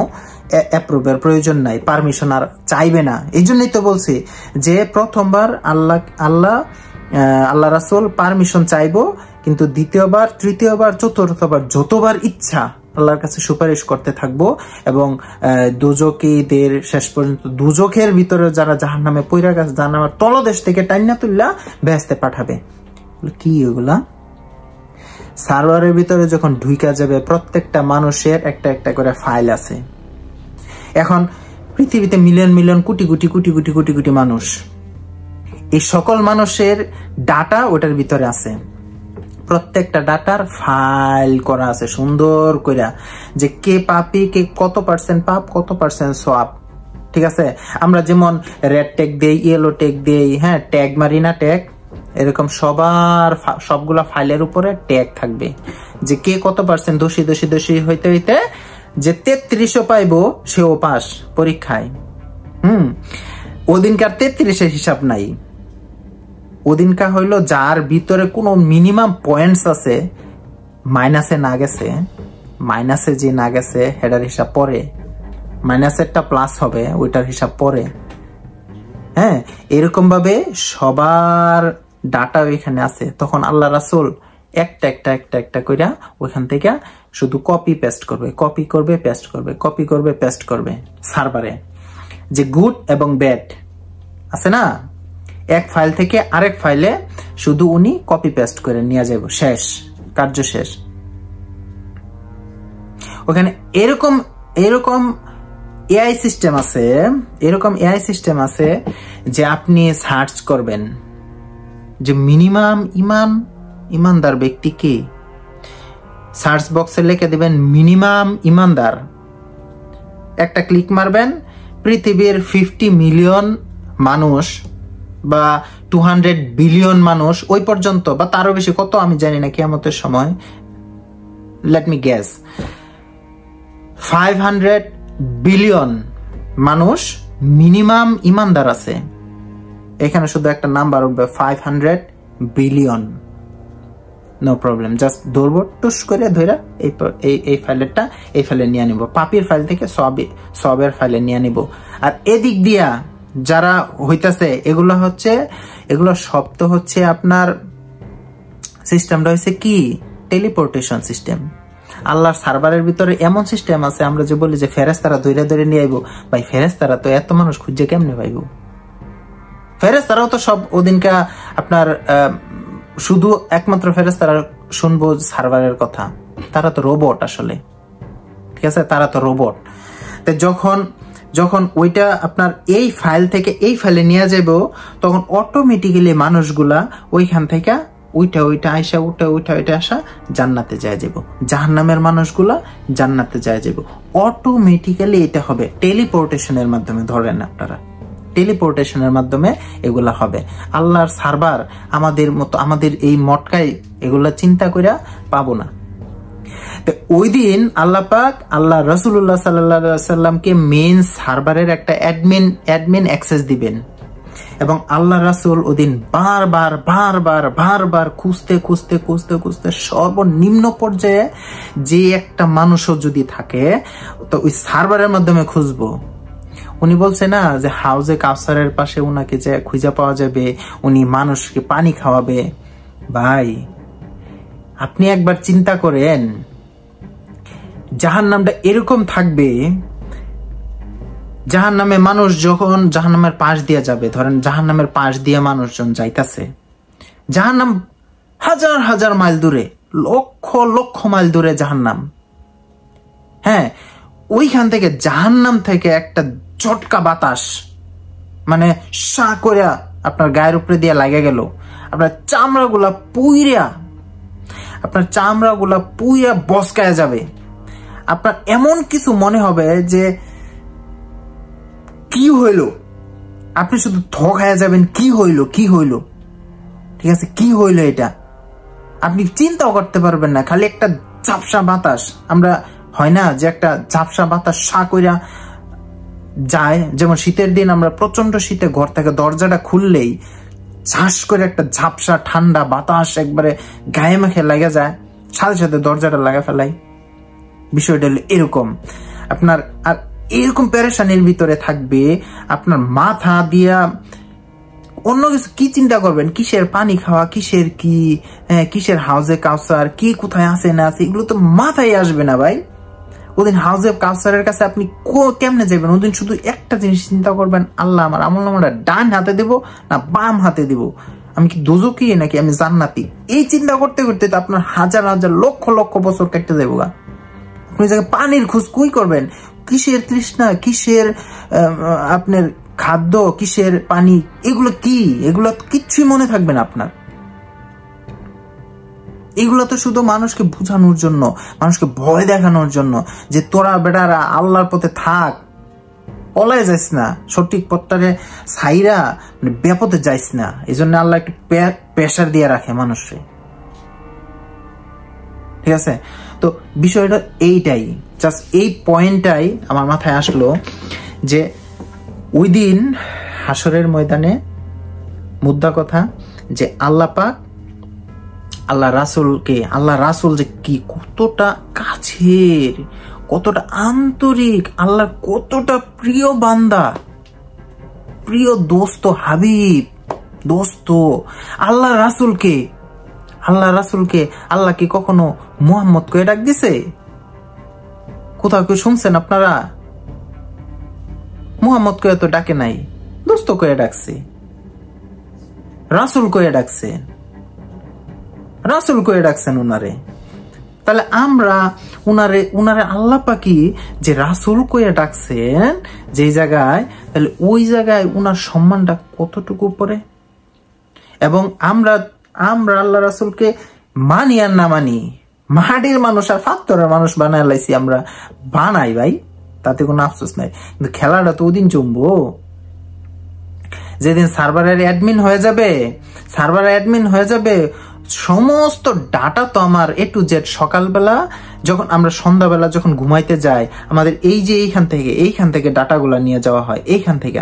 অ্যাপ্রুভের প্রয়োজন নাই, পারমিশন আর চাইবে না। এই জন্যই তো বলছি যে প্রথমবার আল্লাহ রাসূল পারমিশন চাইবো, কিন্তু দ্বিতীয়বার, তৃতীয়বার, চতুর্থবার যতবার ইচ্ছা আল্লাহর কাছে সুপারিশ করতে থাকবো। এবং দুজকীদের শেষ পর্যন্ত দুজখের ভিতরে যারা জাহান্নামে পইরা গেছে, জাহান্নামের তলদেশ থেকে টাইনা তুল্লা বেহেশতে পাঠাবে। কি ওগুলা? সার্ভারের ভিতরে যখন ঢুইকা যাবে, প্রত্যেকটা মানুষের একটা একটা করে ফাইল আছে। এখন পৃথিবীতে মিলিয়ন কোটি কোটি মানুষ, এই সকল মানুষের ডাটা ওটার ভিতরে আছে। প্রত্যেকটা ডাটার ফাইল করা আছে সুন্দর করে, যে কে পাপি, কে কত পার্সেন্ট পাপ, কত পার্সেন্ট সওয়াব, ঠিক আছে। আমরা যেমন রেড ট্যাগ দেই, ইয়েলো ট্যাগ দেই, হ্যাঁ, ট্যাগ মারি না ট্যাগ, এরকম সবগুলা ফাইলের উপরে ট্যাগ থাকবে যে কে কত পার্সেন্ট দোষী হইতে হইতে যে 33 পাইবো সেও পাস পরীক্ষায়। ওদিনকার 33-এর হিসাব নাই। ওদিনকার হইলো যার ভিতরে কোনো মিনিমাম পয়েন্টস আছে, মাইনাসে যে না গেছে হেডার হিসাব পরে, মাইনাসেরটা প্লাস হবে, ওইটার হিসাব পরে। হ্যাঁ, এরকম ভাবে সবার ডাটা ওইখানে আছে। তখন আল্লাহ রাসূল একটা কইরা ওইখান থেকে শুধু কপি পেস্ট করবে সার্ভারে, যে গুড এবং ব্যাড আছে না, এক ফাইল থেকে আরেক ফাইলে শুধু উনি কপি পেস্ট করে নিয়ে যাব, শেষ, কার্য শেষ। ওখানে এরকম এআই সিস্টেম আছে যে আপনি সার্চ করবেন যে মিনিমাম ইমানদার ব্যক্তি কে, সার্চ বক্সে লিখে দিবেন মিনিমাম ইমানদার, একটা ক্লিক মারবেন, পৃথিবীর 50 মিলিয়ন মানুষ বা 200 বিলিয়ন মানুষ ওই পর্যন্ত, বা তারও বেশি, কত আমি জানি না কিয়ামতের সময়, লেট মি গেস 500 বিলিয়ন মানুষ মিনিমাম ইমানদার আছে। এখানে শুধু একটা নাম্বার উঠবে, 500 বিলিয়ন। নো প্রবলেম, জাস্ট ধরবো, টুস করে ধরে এই ফাইলে নিয়ে নিব, পাপির ফাইল থেকে সবের ফাইলে নিয়ে নিব। আর এদিক দিয়া যারা হইতাছে, এগুলো সব তো হচ্ছে আপনার সিস্টেমটা হয়েছে কি, টেলিপোর্টেশন সিস্টেম। আল্লাহর সার্ভারের ভিতরে এমন সিস্টেম আছে, আমরা যে বলি যে ফেরেশতারা ধরে নিয়ে আইবো, ভাই ফেরেশতারা তো এত মানুষ খুঁজে কেমনে পাইবো? ফেরেশতারাও তো সব ওদিনকা আপনার শুধু একমাত্র ফেরেশতারা শুনবো সার্ভারের কথা, তারা তো রোবট আসলে, ঠিক আছে, তারা তো রোবট। তো যখন ওইটা আপনার এই ফাইল থেকে এই ফাইলে নিয়ে যাব, তখন অটোমেটিক্যালি মানুষগুলা ওইখান থেকে ওইটা আসা জান্নাতে যায় যাব, জাহান্নামের মানুষগুলা জান্নাতে যায় যাব। অটোমেটিক্যালি এটা হবে টেলিপোর্টেশনের মাধ্যমে। ধরেন আপনারা টেলিপোর্টেশনের মাধ্যমে এগুলা হবে। আল্লাহর সার্ভার আমাদের এই মটকায় এগুলা চিন্তা কইরা পাবো না। ওই দিন আল্লাহ পাক আল্লাহ রাসূলুল্লাহ সাল্লাল্লাহু আলাইহি সাল্লামকে মেইন সার্ভারের একটা অ্যাডমিন অ্যাক্সেস দিবেন, এবং আল্লাহ রাসূল ওদিন বারবার খুঁজতে সর্বনিম্ন পর্যায়ে যে একটা মানুষও যদি থাকে, তো ওই সার্ভারের মাধ্যমে খুঁজবো। উনি বলছে না যে হাউজে কাউসারের পাশে উনাকে যে খুঁজে পাওয়া যাবে, উনি মানুষকে পানি খাওয়াবে। ভাই, আপনি একবার চিন্তা করেন, জাহান্নামটা এরকম থাকবে, জাহান্নামে মানুষ যখন জাহান্নামের পাশ দিয়ে যাবে, ধরেন জাহান্নামের পাশ দিয়ে মানুষজন যাইতাছে, জাহান্নাম হাজার হাজার মাইল দূরে, লক্ষ লক্ষ মাইল দূরে জাহান্নাম। হ্যাঁ, ওইখান থেকে জাহান্নাম থেকে একটা ঝটকা বাতাস মানে সা করে আপনার গায়ের উপরে দিয়ে লাগে গেল, আপনার চামড়াগুলা পুইরা বসকায় যাবে। আপনার এমন কিছু মনে হবে যে কি হইল, আপনি শুধু খায়া যাবেন, কি হইল, ঠিক আছে, কি হইল এটা আপনি চিন্তাও করতে পারবেন না। খালি একটা ঝাপসা বাতাস, আমরা হয় না যে একটা ঝাপসা বাতাস সা কইরা যায়, যেমন শীতের দিন আমরা প্রচন্ড শীতে ঘর থেকে দরজাটা খুললেই ঝাঁস করে একটা ঝাপসা ঠান্ডা বাতাস একবারে গায়ে মাখে লাগে যায়, সাথে সাথে দরজাটা লাগা ফেলাই। বিষয়টা হলো এরকম। আপনার আর এরকম পেরেশানির ভিতরে থাকবে, আপনার মাথা দিয়া অন্য কিছু কি চিন্তা করবেন, কিসের পানি খাওয়া, কিসের কি, কিসের হাউজে কাউসার, কি কোথায় আছে না আছে, এগুলো তো মাথায় আসবে না ভাই। ওদিন হাউজে কাউসারের কাছে আপনি কেমনে যাবেন? ওদিন শুধু একটা জিনিস চিন্তা করবেন, আল্লাহ আমার আমলনামাটা ডান হাতে দেব না বাম হাতে দেব, আমি কি দোজখী নাকি আমি জান্নাতি। এই চিন্তা করতে করতে তো আপনার হাজার হাজার লক্ষ লক্ষ বছর কেটে যাবো গা। আপনি জায়গায় পানির খোঁজ কই করবেন, কিসের তৃষ্ণা, কিসের আপনার খাদ্য, কিসের পানি, এগুলো কি, এগুলো কিচ্ছুই মনে থাকবে না আপনার। এগুলো তো শুধু মানুষকে বোঝানোর জন্য, মানুষকে ভয় দেখানোর জন্য যে তোরা বেটারা আল্লাহর পথে থাক, পলায় যাইস না, সঠিক পথটারে ছাইরা বেপথে যাইস না। এই জন্য আল্লাহ একটু প্রেশার দিয়ে রাখে মানুষে, ঠিক আছে। তো বিষয়টা এইটাই, জাস্ট এই পয়েন্টটাই আমার মাথায় আসলো যে ওই দিন হাসরের ময়দানে মুদ্রা কথা যে আল্লাহ পাক আল্লাহ রাসূল যে কি কতটা কাছের, কতটা আন্তরিক, আল্লাহ কতটা প্রিয় বান্দা, প্রিয় দোস্ত, হাবিব দোস্ত। আল্লাহ রাসূলকে আল্লাহ কি কখনো মুহাম্মদ কয়ে ডাক দিছে? কোথাও কেউ শুনছেন আপনারা? মুহাম্মদ কয়ে তো ডাকে নাই, দোস্ত কয়ে ডাকছে, রাসূল কয়ে ডাকছেন উনারে। তাহলে আমরা উনারে আল্লাহ পাকি যে রাসূল কয়ে ডাকছেন যে জায়গায়, তাহলে ওই জায়গায় উনার সম্মানটা কতটুকু পড়ে। এবং আমরা আল্লাহ রাসূলকে মানি আর না মানি, মাটির মানুষ আর পাথরের মানুষ বানায় লাইছি আমরা, বানাই ভাই, তাতে কোনো আফসোস নাই। কিন্তু খেলাটা তো ওদিন জমবো যেদিন সার্ভারের অ্যাডমিন হয়ে যাবে, সমস্ত ডাটা তো আমার A to Z সকালবেলা যখন আমরা সন্ধ্যাবেলা যখন ঘুমাইতে যাই, আমাদের এই যে এইখান থেকে ডাটাগুলো নিয়ে যাওয়া হয়, এইখান থেকে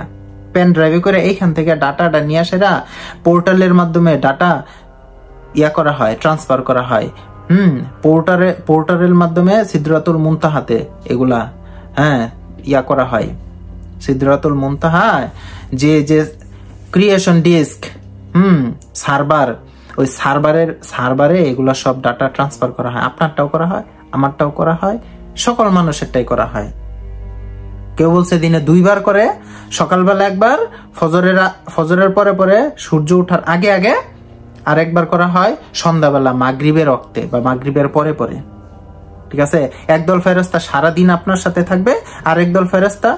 পেন ড্রাইভে করে এইখান থেকে ডাটাটা নিয়ে আসেরা পোর্টালের মাধ্যমে ডাটা করা হয়, ট্রান্সফার করা হয়। পোর্টালের মাধ্যমে সিদরাতুল মুনতাহাতে এগুলা করা হয়। সিদরাতুল মুনতাহা যে ক্রিয়েশন ডিস্ক সার্ভার, ওই সার্ভারে এগুলা সব ডাটা ট্রান্সফার করা হয়। আপনারটাও করা হয়, আমারটাও করা হয়, সকল মানুষেরটাই করা হয়। কেউ বলছে দিনে 2 বার করে, সকালবেলা একবার, ফজরের পরে সূর্য ওঠার আগে আর একবার করা হয় সন্ধ্যাবেলা মাগরিবের রক্তে বা মাগরিবের পরে। ঠিক আছে, একদল ফেরেশতা সারাদিন আপনার সাথে থাকবে, আর একদল ফেরেশতা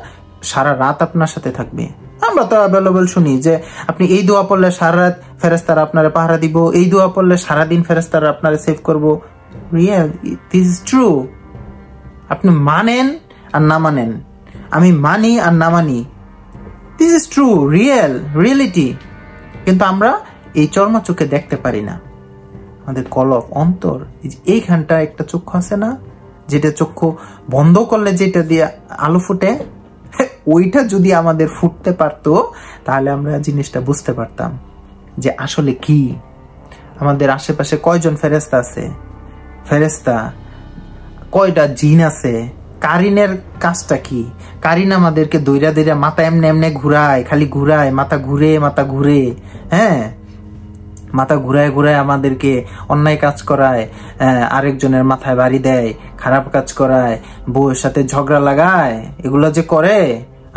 সারা রাত আপনার সাথে থাকবে। আমরা তো অ্যাভেলেবল শুনি যে আপনি এই দোয়া পড়লে সারা রাত ফেরেশতারা আপনারে পাহারা দিব, এই দোয়া পড়লে সারাদিন ফেরেশতারা আপনারে সেভ করবো। Real, this is true. আপনি মানেন আর না মানেন, আমি মানি আর না মানি, দিস ইজ ট্রু, রিয়েলিটি। কিন্তু আমরা এই চর্ম চোখে দেখতে পারি না। আমাদের কলব অন্তর, এইখানটা একটা চক্ষু আছে না, যেটা চক্ষু বন্ধ করলে যেটা দিয়ে আলো ফুটে, ওইটা যদি আমাদের ফুটতে পারতো তাহলে আমরা জিনিসটা বুঝতে পারতাম যে আসলে কি। আমাদের আশেপাশে কয়জন ফেরেশতা আছে, ফেরেশতা কয়টা জিন আছে, কারিনের কাজটা কি? কারিন আমাদেরকে দইরা মাথা এমনে ঘুরায়, খালি ঘুরায়, মাথা ঘুরে। হ্যাঁ, মাথা ঘুরায় ঘুরায় আমাদেরকে অন্যায় কাজ করায়, আরেকজনের মাথায় বাড়ি দেয়, খারাপ কাজ করায়, বউয়ের সাথে ঝগড়া লাগায়, এগুলো যে করে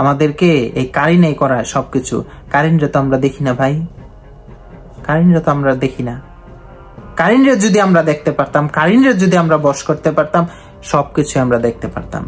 আমাদেরকে এই কারিনে করায় সবকিছু। কারিনরে তো আমরা দেখি না ভাই, কারিনরে তো আমরা দেখি না। কারিনরে যদি আমরা দেখতে পারতাম, কারিনরে যদি আমরা বশ করতে পারতাম, সবকিছু আমরা দেখতে পারতাম।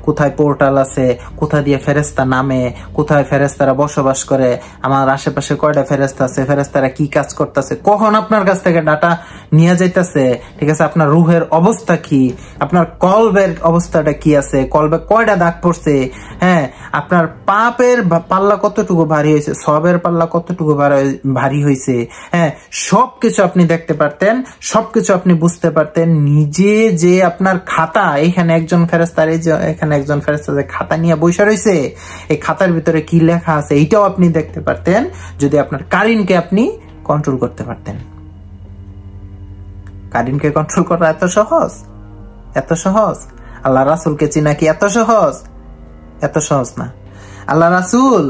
কোথায় পোর্টাল আছে, কোথা দিয়ে ফেরেস্তা নামে, কোথায় ফেরেস্তারা বসবাস করে, আমার আশেপাশে কয়টা ফেরেস্তা আছে, ফেরেস্তারা কি কাজ করতেছে, কখন আপনার কাছ থেকে ডাটা নিয়ে যাইতেছে, ঠিক আছে, আপনার রুহের অবস্থা কি, আপনার কলবের অবস্থাটা কি আছে, কলবে কয়টা দাগ পড়ছে, হ্যাঁ, আপনার পাপের পাল্লা কতটুকু ভারী হয়েছে, সবের পাল্লা কতটুকু ভারী হয়েছে, হ্যাঁ, সবকিছু আপনি দেখতে পারতেন, সবকিছু আপনি বুঝতে পারতেন। নিজে যে আপনার খাতা, এখানে একজন ফেরেস্তার, এই যে এখানে একজন ফেরেস্তা যে খাতা নিয়ে বসে রয়েছে, এই খাতার ভিতরে কি লেখা আছে এইটাও আপনি দেখতে পারতেন, যদি আপনার কারিনকে আপনি কন্ট্রোল করতে পারতেন। কারিনকে কন্ট্রোল করা এত সহজ, এত সহজ। আল্লাহ রাসূলকে চিনা কি এত সহজ? এত সহজ না। আল্লাহ রাসূল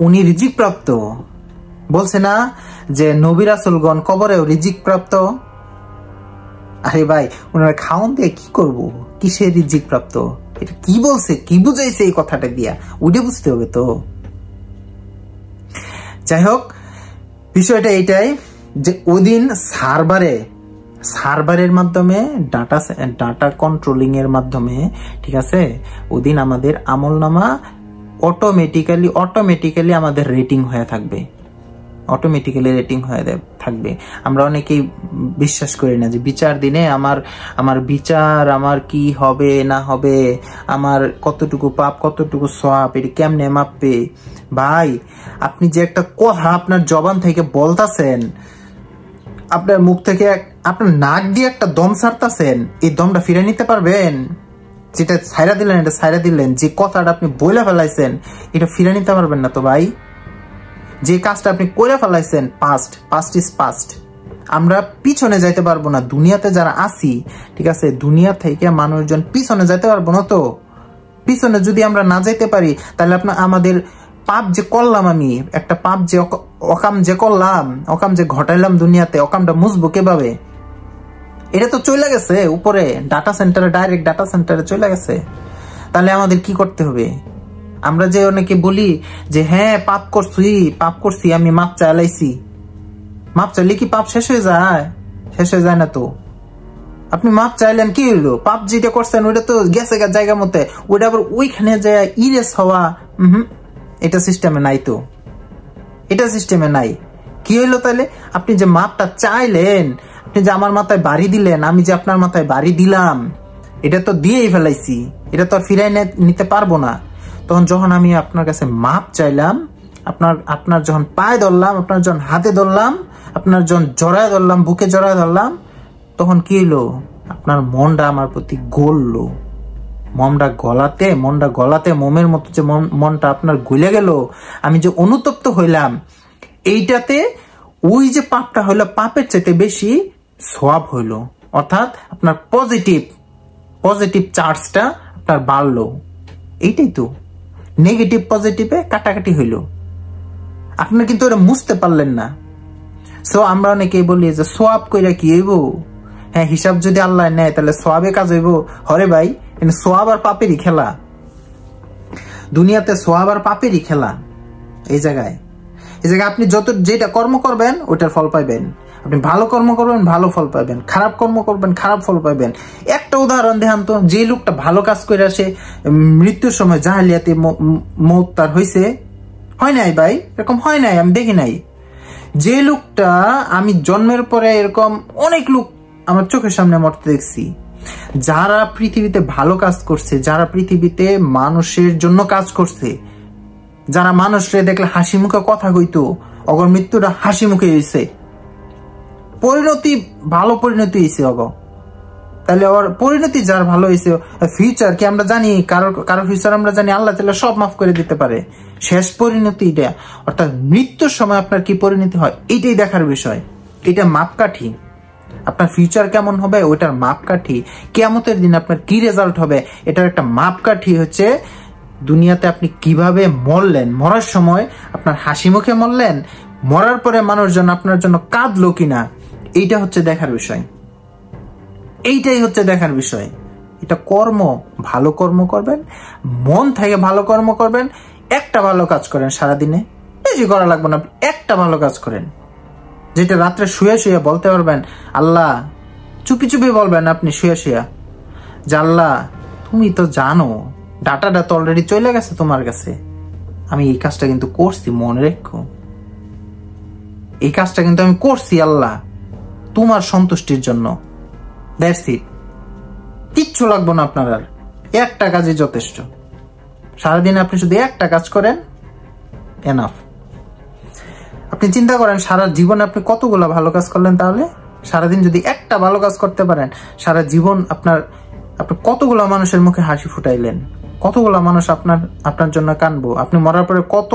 উনি রিজিক প্রাপ্ত, বলছে না যে নবী রাসূলগণ কবরেও রিজিক প্রাপ্ত। আরে ভাই, ওনারা খাওন দিয়ে কি করবো, কিসের রিজিক প্রাপ্ত, এটা কি বলছে, কি বুঝাইছে এই কথাটা দিয়া, ওইটা বুঝতে হবে তো। যাই হোক, বিষয়টা এইটাই যে ওদিন সার্ভারের মাধ্যমে ডাটা কন্ট্রোলিং এর মাধ্যমে, ঠিক আছে, ওদিন আমাদের আমলনামা অটোমেটিক্যালি আমাদের রেটিং হয়ে থাকবে, অটোমেটিক্যালি রেটিং হয়ে থাকবে। আমরা অনেকেই বিশ্বাস করি না যে বিচার দিনে আমার বিচার, আমার কি হবে না হবে, আমার কতটুকু পাপ কতটুকু সওয়াব, এটা কেমনে মাপবে। ভাই, আপনি যে একটা কথা আপনার জবান থেকে বলতাছেন, আপনার মুখ থেকে আপনার নাক দিয়ে একটা দম ছাড়তাছেন, এই দমটা ফিরে নিতে পারবেন? যেটা ছাইরা দিলেন এটা ছাইরা দিলেন, যে কথাটা আপনি বইলা ফেলাইছেন এটা ফিরে নিতে পারবেন না তো ভাই। যে কাজটা আপনি করে ফেলাইছেন, পাস্ট ইজ পাস্ট। আমরা পিছনে যাইতে পারবো না। দুনিয়াতে যারা আছি, ঠিক আছে, দুনিয়া থেকে মানুষজন পিছনে যাইতে পারবো না। তো পিছনে যদি আমরা না যাইতে পারি, তাহলে আমাদের পাপ যে করলাম, আমি একটা পাপ যে অকাম যে করলাম, অকাম যে ঘটাইলাম দুনিয়াতে, অকামটা মুছবো কিভাবে? এটা তো চলে গেছে উপরে ডাটা সেন্টারে, ডাইরেক্ট ডাটা সেন্টারে চলে গেছে। তাহলে আমাদের কি করতে হবে? আমরা যে অনেকে বলি যে হ্যাঁ পাপ করছি, আমি মাপ চাইলাইছি, মাপ চাইলে কি পাপ শেষ হয়ে যায়? শেষ হয়ে যায় না তো। আপনি মাপ চাইলেন, কি হইলো? পাপ যেটা করছেন ওইটা তো গেছে জায়গার মধ্যে, ওইটা আবার ওইখানে যায় ইরেজ হওয়া, এটা সিস্টেমে নাই তো, এটা সিস্টেমে নাই। কি হইলো তাহলে? আপনি যে মাপটা চাইলেন, আপনি যে আমার মাথায় বাড়ি দিলেন, আমি যে আপনার মাথায় বাড়ি দিলাম, এটা তো দিয়েই ফেলাইছি, এটা তো আর ফিরাই নিতে পারবো না। তখন যখন আমি আপনার কাছে মাপ চাইলাম, আপনার যখন পায়ে ধরলাম, আপনার যখন হাতে ধরলাম, আপনার যখন জড়ায় ধরলাম, বুকে জড়ায় ধরলাম, তখন কি হলো? আপনার মনটা আমার প্রতি গললো। মনটা গলাতে মোমের মতো যে মনটা আপনার গলে গেল, আমি যে অনুতপ্ত হইলাম, এইটাতে ওই যে পাপটা হইলো, পাপের চাইতে বেশি সওয়াব হইলো। অর্থাৎ আপনার পজিটিভ চার্জটা আপনার বাড়লো। এইটাই তো, নেগেটিভ পজিটিভে কাটাকাটি হইল। আপনার কিন্তু ওটা মুছতে পারলেন না। সো আমরা অনেকেই বলি যে সোয়াব কইরা কি হইব? হ্যাঁ, হিসাব যদি আল্লাহ নেয় তাহলে সোয়াবে কাজ হইব। হরে ভাই, সোয়াব আর পাপেরই খেলা। দুনিয়াতে সোয়াব আর পাপেরই খেলা। এই জায়গায় আপনি যেটা কর্ম করবেন ওইটার ফল পাইবেন। আপনি ভালো কর্ম করবেন, ভালো ফল পাবেন, খারাপ কর্ম করবেন, খারাপ ফল পাবেন। একটা উদাহরণ দেখান তো, যে লোকটা ভালো কাজ করে আসে, মৃত্যুর সময় জাহেলিয়াতে মৌত তার হয়েছে? হয় নাই ভাই, এরকম হয় নাই, আমি দেখি নাই। যে লোকটা, আমি জন্মের পরে এরকম অনেক লোক আমার চোখের সামনে মরতে দেখছি, যারা পৃথিবীতে ভালো কাজ করছে, যারা পৃথিবীতে মানুষের জন্য কাজ করছে, যারা মানুষরে দেখলে হাসি মুখে কথা কইতো, অগর মৃত্যুটা হাসি মুখে হয়েছে, ভালো পরিণতি হয়েছে অগ। তাহলে ওর পরিণতি যার ভালো হয়েছে, ফিউচার কি আমরা জানি? কারো ফিউচার আমরা জানি? আল্লাহ তাআলা সব মাফ করে দিতে পারে। শেষ পরিণতি এটা, অর্থাৎ মৃত্যুর সময় আপনার কি পরিণতি হয়, এইটাই দেখার বিষয়। এটা মাপকাঠি। আপনার ফিউচার কেমন হবে ওইটার মাপকাঠি। কিয়ামতের দিন আপনার কি রেজাল্ট হবে এটার একটা মাপকাঠি হচ্ছে দুনিয়াতে আপনি কিভাবে মরলেন, মরার সময় আপনার হাসি মুখে মরলেন, মরার পরে মানুষজন আপনার জন্য কাঁদলো কিনা, এইটা হচ্ছে দেখার বিষয়। এইটাই হচ্ছে দেখার বিষয়। এটা কর্ম, ভালো কর্ম করবেন, মন থেকে ভালো কর্ম করবেন। একটা ভালো কাজ করেন সারাদিনে, বেশি করা লাগবে না, একটা ভালো কাজ করেন যেটা রাত্রে শুয়ে শুয়ে বলতে পারবেন। আল্লাহ, চুপি চুপি বলবেন আপনি শুয়ে শুয়ে, যে আল্লাহ তুমি তো জানো, ডাটাটা তো অলরেডি চলে গেছে তোমার কাছে, আমি এই কাজটা কিন্তু করছি, মনে রেখো এই কাজটা কিন্তু আমি করছি আল্লাহ তোমার সন্তুষ্টির জন্য। That's it. কিচ্ছু লাগবে না আপনার, আর একটা কাজই যথেষ্ট। সারাদিনে আপনি শুধু একটা কাজ করেন, এনাফ। আপনি চিন্তা করেন সারা জীবনে আপনি কতগুলো ভালো কাজ করলেন, তাহলে সারাদিন যদি একটা ভালো কাজ করতে পারেন, সারা জীবন আপনি কতগুলো মানুষের মুখে হাসি ফুটাইলেন, কতগুলো মানুষ আপনার জন্য কানবো, আপনি মরার পরে কত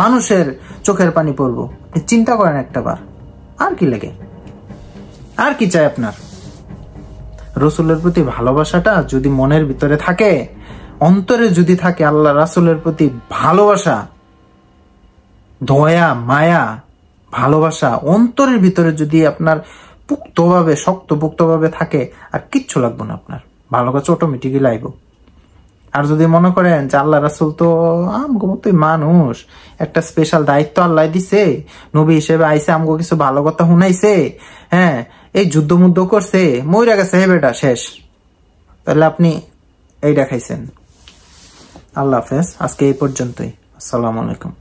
মানুষের চোখের পানি পড়বো। আপনি চিন্তা করেন একটাবার, আর কি লাগে, আর কি চাই আপনার? রসুলের প্রতি ভালোবাসাটা যদি মনের ভিতরে থাকে, অন্তরে যদি থাকে আল্লাহ রাসূলের প্রতি ভালোবাসা, দয়া মায়া ভালোবাসা অন্তরের ভিতরে যদি আপনার পুক্তভাবে শক্তপোক্তভাবে থাকে, আর কিচ্ছু লাগবে না আপনার, ভালো কাজ অটোমেটিকই লাগবে। আর যদি মনে করেন যে আল্লাহ রাসূল তো আমগো মতোই মানুষ, একটা স্পেশাল দায়িত্ব আল্লাহ দিছে, নবী হিসেবে আইসে আমগো কিছু ভালো কথা শুনাইছে, হ্যাঁ এই যুদ্ধ মুদ্ধ করছে, মইরা গেছে, হে বেটা শেষ, তাহলে আপনি এই দেখাইছেন। আল্লাহ হাফেজ, আজকে এই পর্যন্তই। আসসালামু আলাইকুম।